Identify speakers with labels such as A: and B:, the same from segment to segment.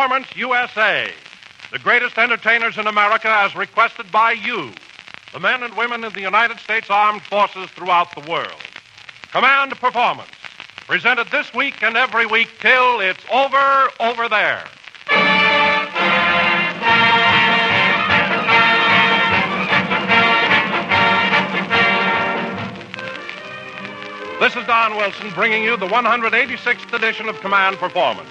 A: Performance USA. The greatest entertainers in America as requested by you, the men and women of the United States Armed Forces throughout the world. Command Performance. Presented this week and every week till it's over there. This is Don Wilson bringing you the 186th edition of Command Performance.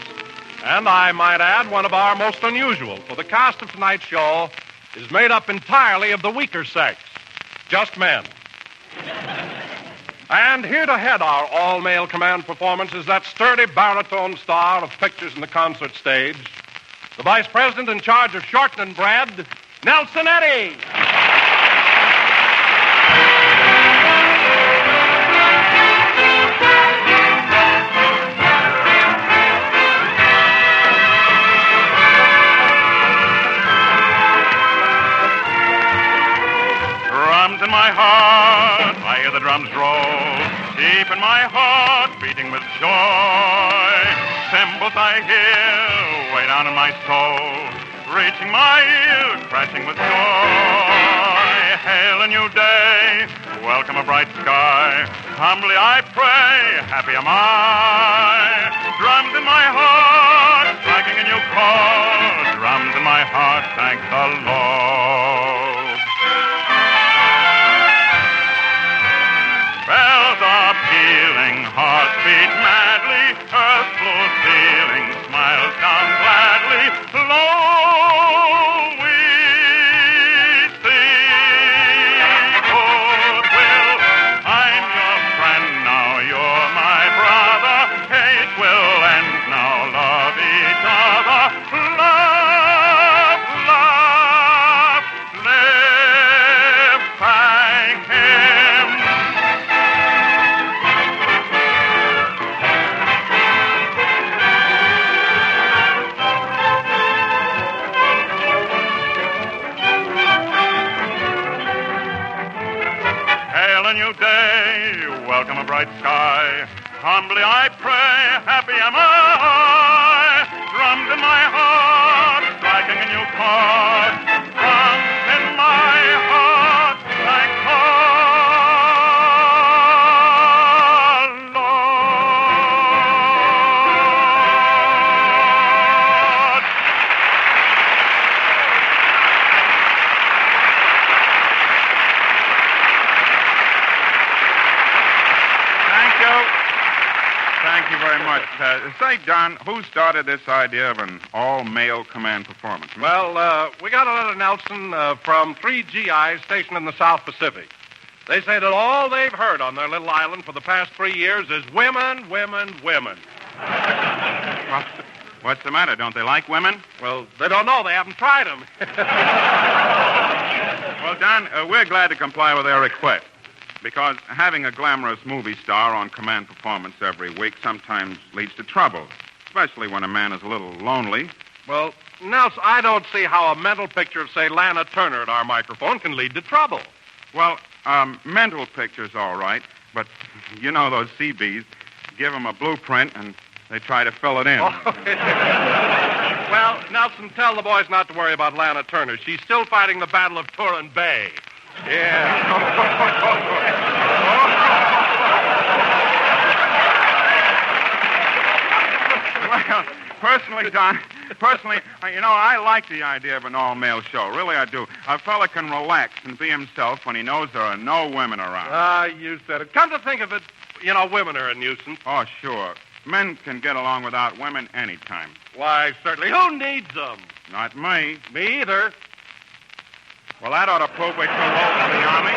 A: And I might add, one of our most unusual, for the cast of tonight's show is made up entirely of the weaker sex, just men. And here to head our all-male Command Performance is that sturdy baritone star of pictures and the concert stage, the vice president in charge of shortening bread, Nelson Eddy.
B: Drums in my heart, I hear the drums roll, deep in my heart, beating with joy. Cymbals I hear, way down in my soul, reaching my ear, crashing with joy. Hail a new day, welcome a bright sky. Humbly I pray, happy am I. Drums in my heart, striking a new chord. Drums in my heart, thank the Lord. Bells are pealing, hearts beat madly, earth floors feeling, smiles down gladly. Lo, we see goodwill. I'm your friend now, you're my brother. Hate will end now, love each other. Love, love, live, thank him. Hail a new day, welcome a bright sky. Humbly I pray, happy am I. Drums in my heart, striking a new chord. Drums in my heart, thank the Lord.
C: Thank you very much. Say, Don, who started this idea of an all-male command performance?
A: Well, we got a letter, Nelson, from 3 GIs stationed in the South Pacific. They say that all they've heard on their little island for the past 3 years is women, women, women.
C: Well, what's the matter? Don't they like women?
A: Well, they don't know. They haven't tried them.
C: Well, Don, we're glad to comply with their request. Because having a glamorous movie star on command performance every week sometimes leads to trouble, especially when a man is a little lonely.
A: Well, Nelson, I don't see how a mental picture of, say, Lana Turner at our microphone can lead to trouble.
C: Well, mental picture's all right, but you know those CBs. Give them a blueprint and they try to fill it in.
A: Well, Nelson, tell the boys not to worry about Lana Turner. She's still fighting the Battle of Turin Bay. Yeah.
C: Well, personally, Don, I like the idea of an all-male show. Really, I do. A fella can relax and be himself when he knows there are no women around.
A: You said it. Come to think of it, women are a nuisance.
C: Oh, sure. Men can get along without women anytime.
A: Why, certainly. Who needs them?
C: Not me.
A: Me either.
C: Well, that ought to prove we're too old for the Army.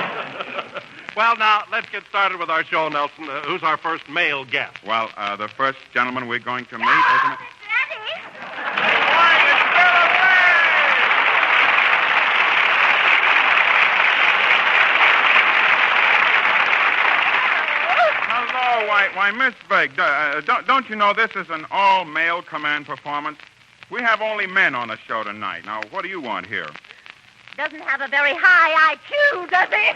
A: Well, now, let's get started with our show, Nelson. Who's our first male guest?
C: Well, the first gentleman we're going to meet, isn't it?
D: Daddy!
C: Hello, why, Miss Begg, don't you know this is an all-male command performance? We have only men on the show tonight. Now, what do you want here?
D: Doesn't have a very high IQ, does he?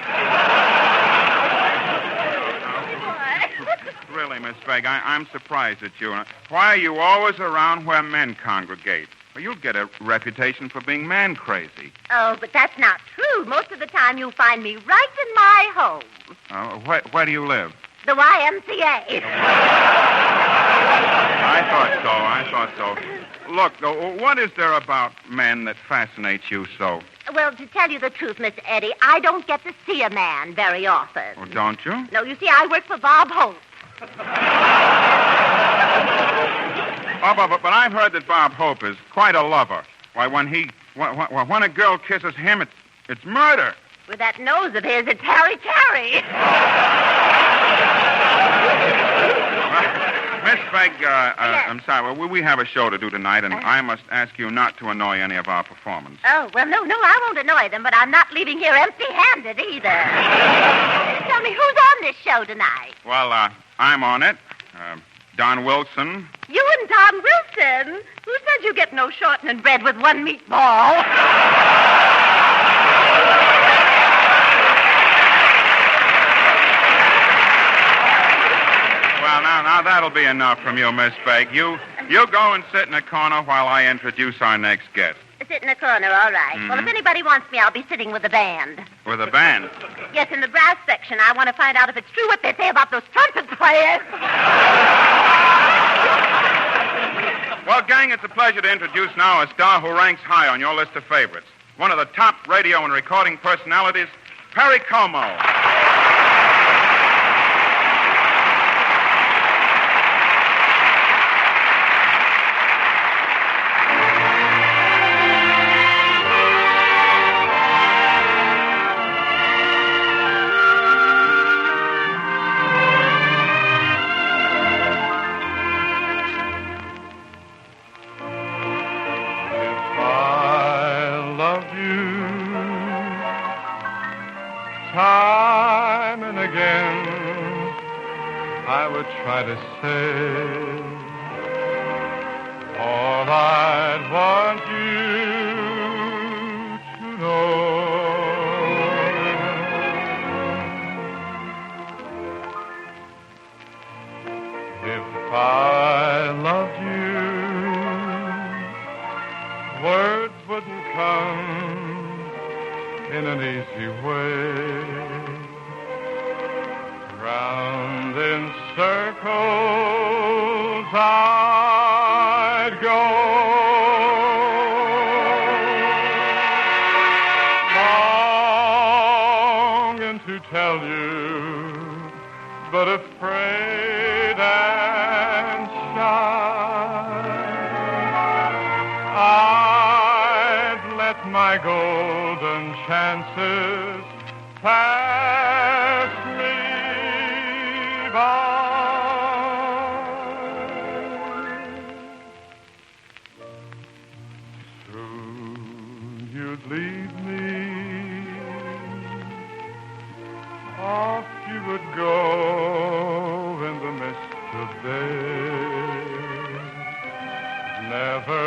C: Really, Miss Begg, I'm surprised at you. Why are you always around where men congregate? Well, you'll get a reputation for being man-crazy.
D: Oh, but that's not true. Most of the time you'll find me right in my home.
C: Where do you live?
D: The YMCA.
C: I thought so. Look, what is there about men that fascinates you so?
D: Well, to tell you the truth, Mr. Eddy, I don't get to see a man very often.
C: Oh, don't you?
D: No, you see, I work for Bob Hope.
C: But I've heard that Bob Hope is quite a lover. Why, when a girl kisses him, it's murder.
D: With that nose of his, it's Harry.
C: Miss Begg,
D: Yes.
C: I'm sorry. Well, we have a show to do tonight, and I must ask you not to annoy any of our performers.
D: Oh, well, no, I won't annoy them, but I'm not leaving here empty-handed either. Tell me, who's on this show tonight?
C: Well, I'm on it. Don Wilson.
D: You and Don Wilson? Who said you get no shortening bread with one meatball?
C: Well, now that'll be enough from you, Miss Begg. You go and sit in a corner while I introduce our next guest.
D: Sit in the corner, all right.
C: Mm-hmm.
D: Well, if anybody wants me, I'll be sitting with the band.
C: With a band?
D: Yes, in the brass section. I want to find out if it's true what they say about those trumpet players.
C: Well, gang, it's a pleasure to introduce now a star who ranks high on your list of favorites. One of the top radio and recording personalities, Perry Como.
A: Time and again, I would try to say all I'd want you to know. If I loved you, words wouldn't come in an easy way. Round in circles I'd go, longing to tell you, but afraid and shy. I'd let my golden chances pass me by. Soon you'd leave me, off you would go in the mist of day. Never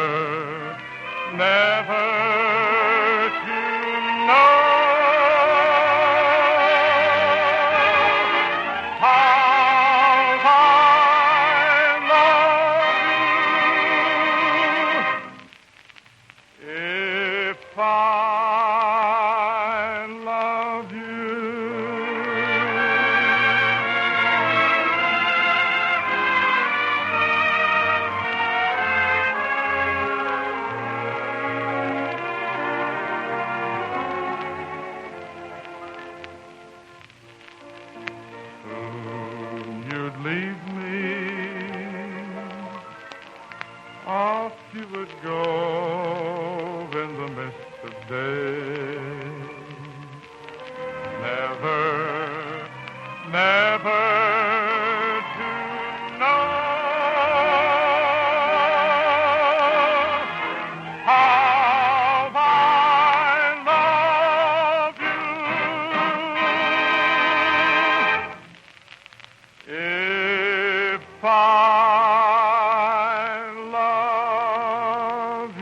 A: to know how I love you. If I love you. You'd leave me, off you would go in the mist of day. Never to know how I love you. If I love you.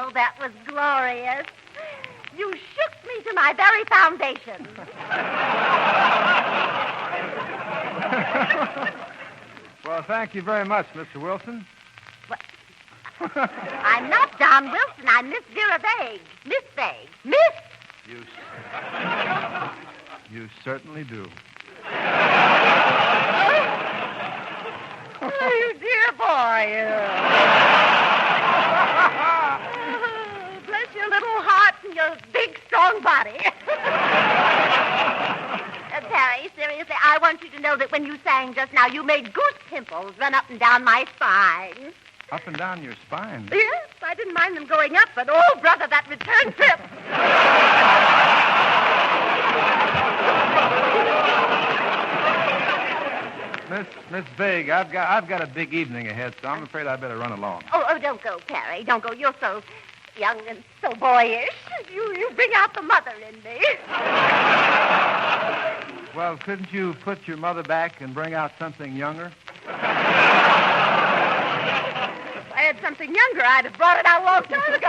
D: Oh, that was glorious. You shook me to my very foundation.
E: Well, thank you very much, Mr. Wilson.
D: What? I'm not Don Wilson. I'm Miss Vera Vague. Miss Vague. Miss?
E: You certainly do.
D: Oh, you dear boy. Bless your little heart and your big, strong body. Terry, seriously, I want you to know that when you sang just now, you made goose pimples run up and down my spine.
E: Up and down your spine?
D: Yes, I didn't mind them going up, but oh, brother, that return trip.
E: Miss Vague, I've got a big evening ahead, so I'm afraid I better run along.
D: Oh, don't go, Terry. Don't go. You're so young and so boyish. You bring out the mother in me.
E: Well, couldn't you put your mother back and bring out something younger?
D: If I had something younger, I'd have brought it out a long time ago.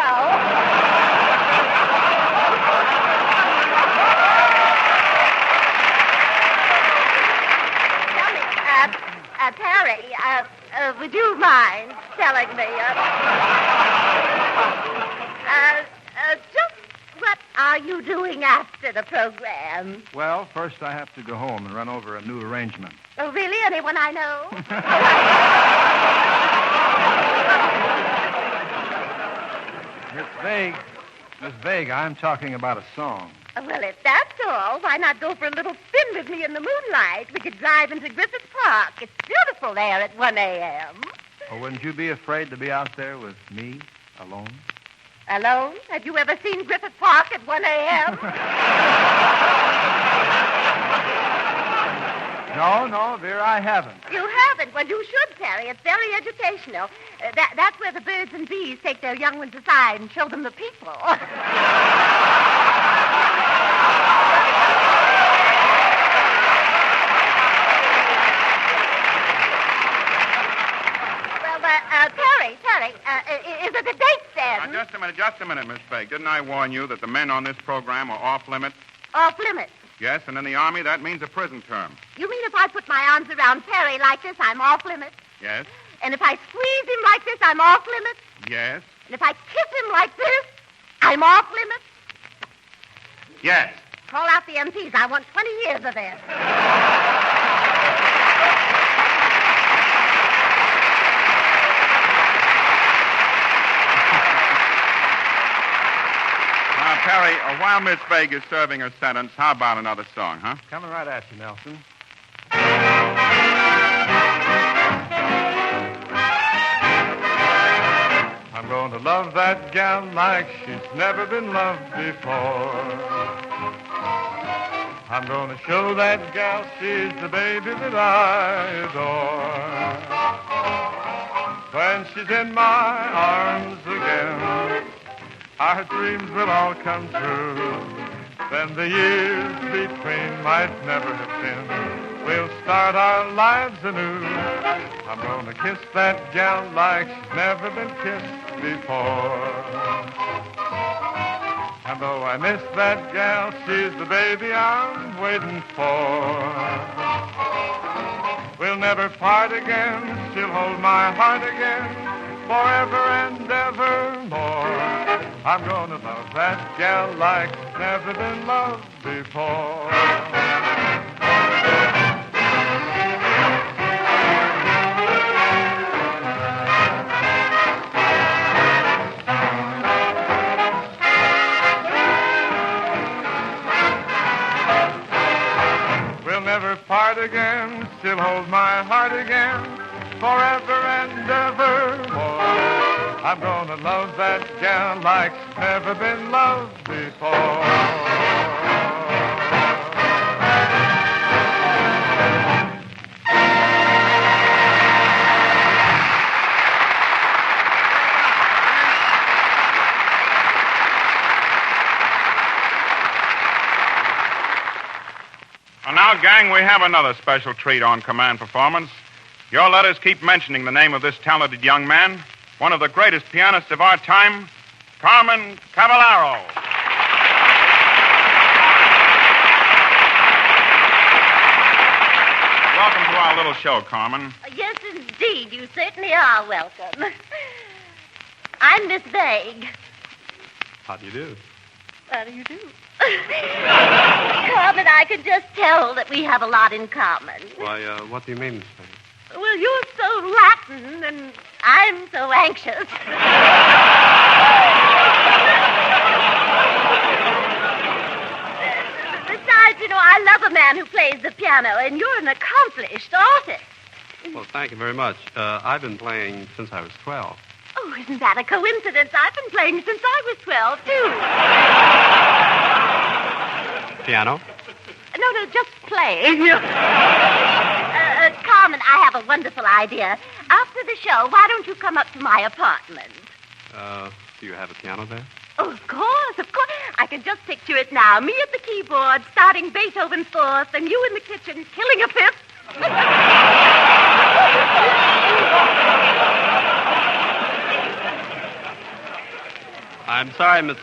D: Terry, would you mind telling me, just what are you doing after the program?
E: Well, first I have to go home and run over a new arrangement.
D: Oh, really? Anyone I know?
E: Miss Vague, I'm talking about a song.
D: Well, if that's all, why not go for a little spin with me in the moonlight? We could drive into Griffith Park. It's beautiful there at 1 a.m.
E: Oh, wouldn't you be afraid to be out there with me, alone?
D: Alone? Have you ever seen Griffith Park at 1 a.m.?
E: No, Vera, I haven't.
D: You haven't? Well, you should, Terry. It's very educational. That's where the birds and bees take their young ones aside and show them the people. Terry, is it a date then?
C: Now, just a minute, Miss Vague. Didn't I warn you that the men on this program are off limits?
D: Off limits?
C: Yes, and in the Army, that means a prison term.
D: You mean if I put my arms around Terry like this, I'm off limits?
C: Yes.
D: And if I squeeze him like this, I'm off limits?
C: Yes.
D: And if I kiss him like this, I'm off limits?
C: Yes.
D: Call out the MPs. I want 20 years of this.
C: Terry, while Miss Vague is serving her sentence, how about another song, huh?
E: Coming right at you, Nelson. I'm going to love that gal like she's never been loved before. I'm going to show that gal she's the baby that I adore. When she's in my arms again, our dreams will all come true. Then the years between might never have been. We'll start our lives anew. I'm gonna kiss that gal like she's never been kissed before. And though I miss that gal, she's the baby I'm waiting for. We'll never part again. She'll hold my heart again, forever and evermore. I'm gonna love that gal like never been loved before. We'll never part again. She'll hold my heart again, forever and evermore. I'm gonna love that gal like she's never been loved before.
C: Well, now, gang, we have another special treat on Command Performance. Your letters keep mentioning the name of this talented young man, one of the greatest pianists of our time, Carmen Cavallaro. Welcome to our little show, Carmen.
D: Yes, indeed. You certainly are welcome. I'm Miss Vague.
F: How do you do?
D: How do you do? Carmen, I can just tell that we have a lot in common.
F: Why, what do you mean, Miss Vague?
D: Well, you're so Latin, and I'm so anxious. Besides, I love a man who plays the piano, and you're an accomplished artist.
F: Well, thank you very much. I've been playing since I was 12.
D: Oh, isn't that a coincidence? I've been playing since I was 12, too.
F: Piano?
D: No, just playing. Carmen, I have a wonderful idea. After the show, why don't you come up to my apartment?
F: Do you have a piano there?
D: Oh, of course, of course. I can just picture it now. Me at the keyboard, starting Beethoven's Fourth, and you in the kitchen, killing a fifth.
F: I'm sorry, Miss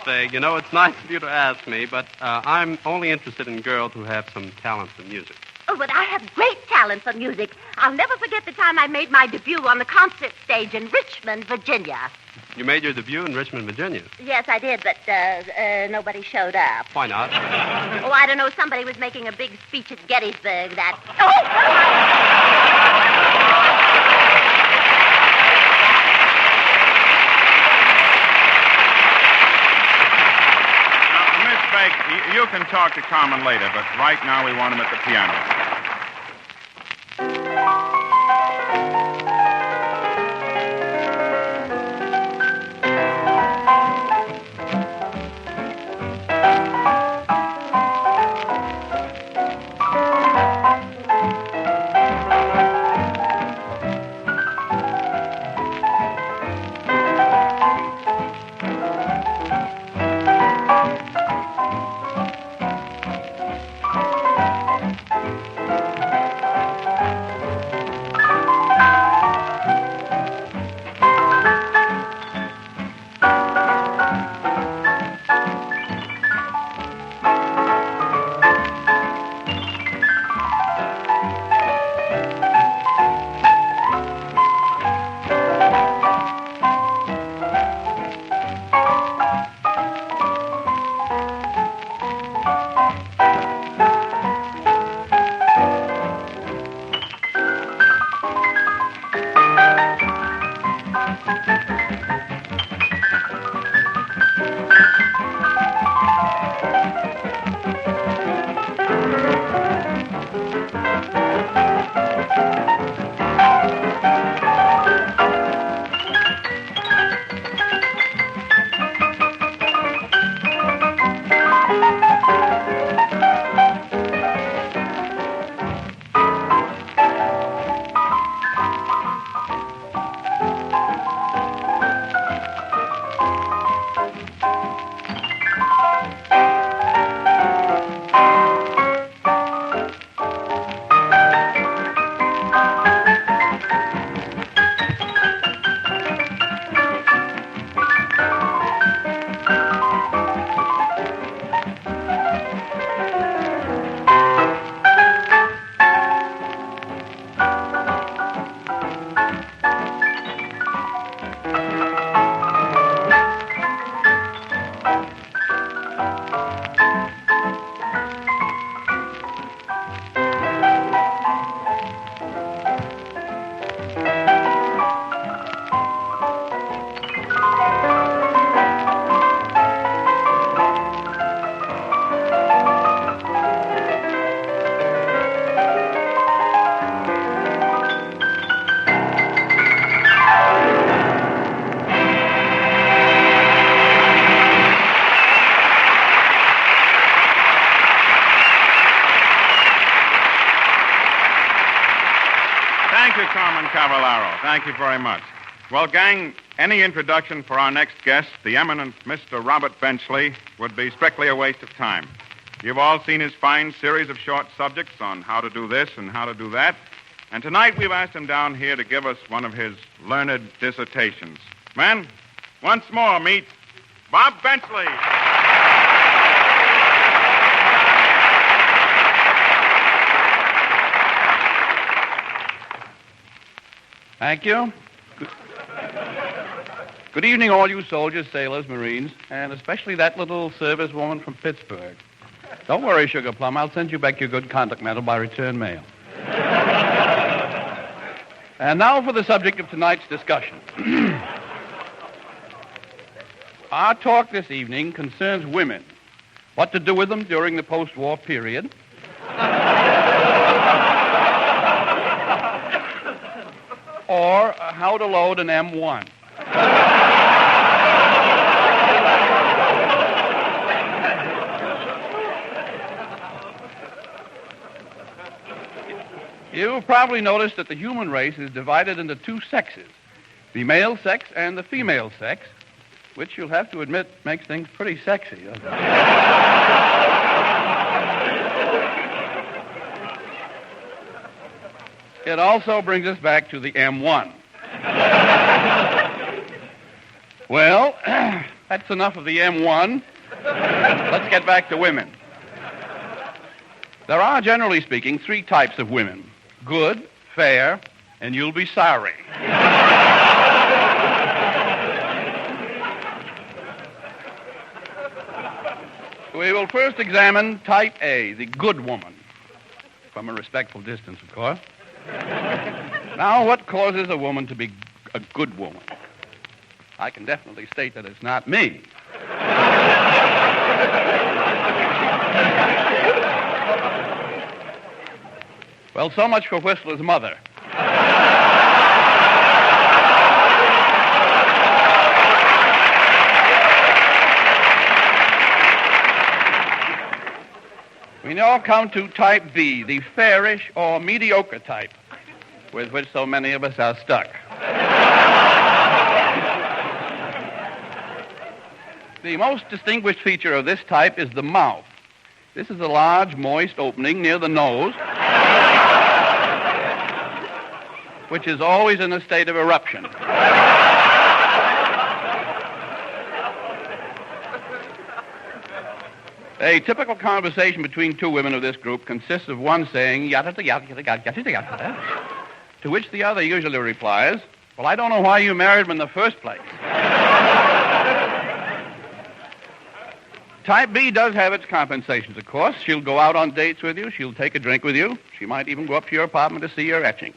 F: Vague. It's nice of you to ask me, but I'm only interested in girls who have some talent for music.
D: Oh, but I have great talent for music. I'll never forget the time I made my debut on the concert stage in Richmond, Virginia.
F: You made your debut in Richmond, Virginia?
D: Yes, I did, but nobody showed up.
F: Why not?
D: Oh, I don't know. Somebody was making a big speech at Gettysburg that...
C: You can talk to Carmen later, but right now we want him at the piano. Thank you, Carmen Cavallaro. Thank you very much. Well, gang, any introduction for our next guest, the eminent Mr. Robert Benchley, would be strictly a waste of time. You've all seen his fine series of short subjects on how to do this and how to do that. And tonight we've asked him down here to give us one of his learned dissertations. Men, once more meet Bob Benchley.
G: Thank you. Good evening, all you soldiers, sailors, Marines, and especially that little service woman from Pittsburgh. Don't worry, Sugar Plum. I'll send you back your good conduct medal by return mail. And now for the subject of tonight's discussion. Our talk this evening concerns women, what to do with them during the post-war period, or how to load an M1. You've probably noticed that the human race is divided into two sexes, the male sex and the female sex, which you'll have to admit makes things pretty sexy, doesn't it? It also brings us back to the M1. Well, that's enough of the M1. Let's get back to women. There are, generally speaking, three types of women: good, fair, and you'll be sorry. We will first examine type A, the good woman, from a respectful distance, of course. Now, what causes a woman to be a good woman? I can definitely state that it's not me. Well, so much for Whistler's mother. We now come to type B, the fairish or mediocre type, with which so many of us are stuck. The most distinguished feature of this type is the mouth. This is a large, moist opening near the nose, which is always in a state of eruption. A typical conversation between two women of this group consists of one saying, yada, yada, yada, yada, yada, yada, to which the other usually replies, well, I don't know why you married him in the first place. Type B does have its compensations, of course. She'll go out on dates with you. She'll take a drink with you. She might even go up to your apartment to see your etchings.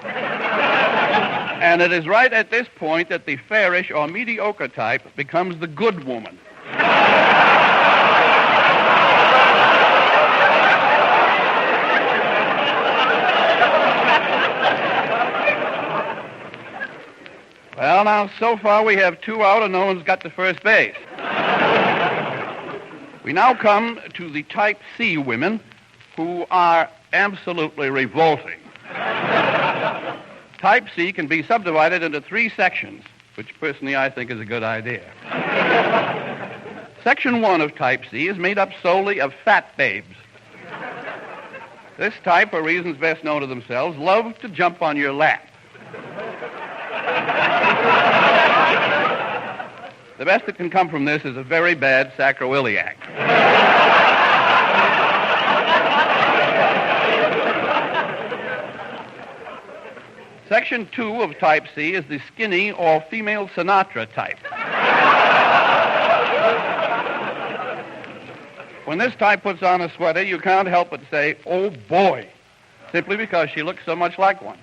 G: And it is right at this point that the fairish or mediocre type becomes the good woman. Well, now, so far we have two out and no one's got to first base. We now come to the type C women, who are absolutely revolting. Type C can be subdivided into three sections, which personally I think is a good idea. Section 1 of type C is made up solely of fat babes. This type, for reasons best known to themselves, love to jump on your lap. The best that can come from this is a very bad sacroiliac. Section 2 of type C is the skinny or female Sinatra type. When this type puts on a sweater, you can't help but say, oh boy, simply because she looks so much like one.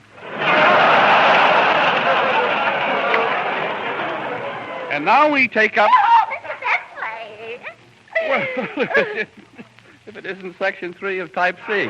G: And now we take up...
D: Oh, Mr. Bentley!
G: Well, if it isn't Section 3 of Type C.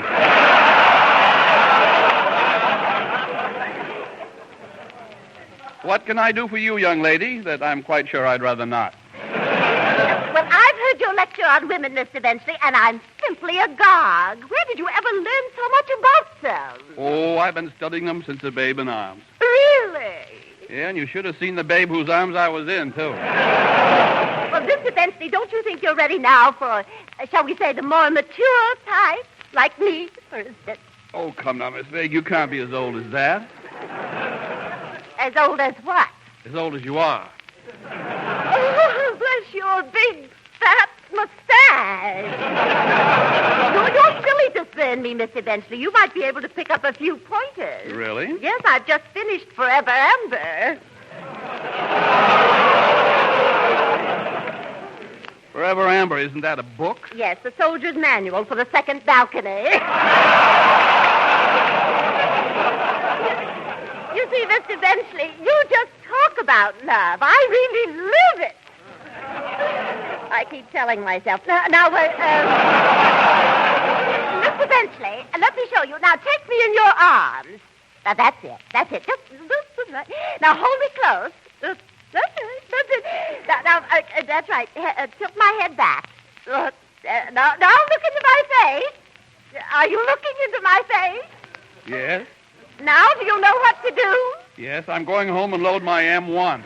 G: What can I do for you, young lady, that I'm quite sure I'd rather not?
D: Well, I've heard your lecture on women, Mr. Bentley, and I'm simply agog. Where did you ever learn so much about them?
G: Oh, I've been studying them since a babe in arms.
D: Really?
G: Yeah, and you should have seen the babe whose arms I was in, too.
D: Well, Mr. Bentley, don't you think you're ready now for, shall we say, the more mature type, like me, for instance?
G: Oh, come now, Miss Vague, you can't be as old as that.
D: As old as what?
G: As old as you are.
D: Oh, your big, fat mustache. You're silly to send me, Mr. Benchley. You might be able to pick up a few pointers.
G: Really?
D: Yes, I've just finished Forever Amber.
G: Forever Amber, isn't that a book?
D: Yes, the soldier's manual for the second balcony. You see, Mr. Benchley, you just talk about love. I really live it. I keep telling myself. Now, Mr. Benchley, let me show you. Now, take me in your arms. Now, that's it. Just now, hold me close. That's it. Now, that's right. Tilt my head back. Now, look into my face. Are you looking into my face?
G: Yes.
D: Now, do you know what to do?
G: Yes, I'm going home and load my M1.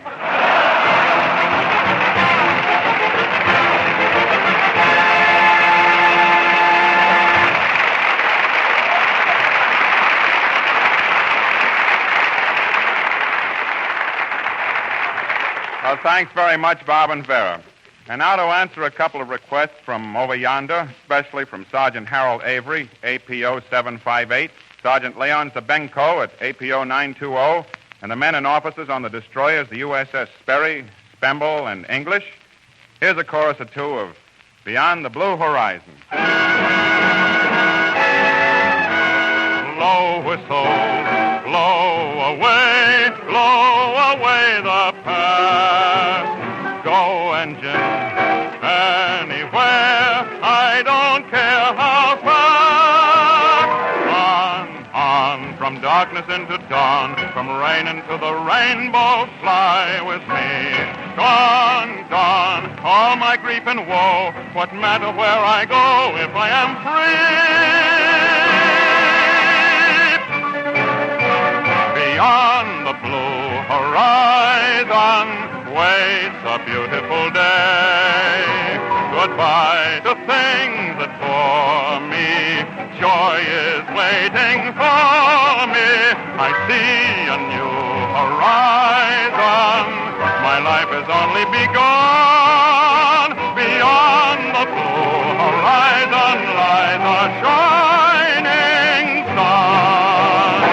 C: Well, thanks very much, Bob and Vera. And now to answer a couple of requests from over yonder, especially from Sergeant Harold Avery, APO 758, Sergeant Leon Zabenko at APO 920, and the men and officers on the destroyers, the USS Sperry, Spemble, and English. Here's a chorus or two of Beyond the Blue Horizon.
B: Blow whistle, blow away the past. Go engine, anywhere, I don't care how fast. On, from darkness into dawn, from rain into the rainbow, fly with me. Gone, all my grief and woe, what matter where I go if I am free? Beyond the blue horizon waits a beautiful day. Goodbye to things that bore me. Joy is waiting for me. I see a new horizon. My life has only begun. Beyond the blue horizon lies a shining sun.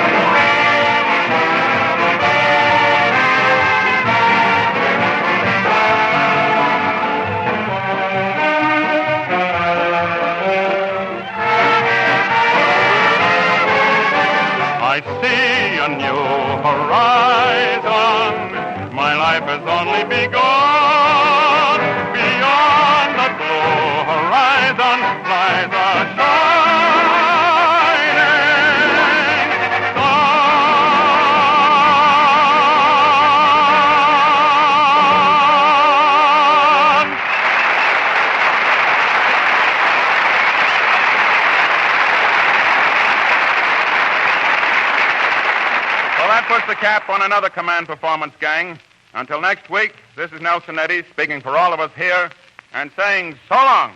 B: I see a new horizon. My life has only begun. Beyond the blue horizon lies a shining sun.
C: Well, that puts the cap on another command performance, gang. Until next week, this is Nelson Eddy speaking for all of us here and saying so long.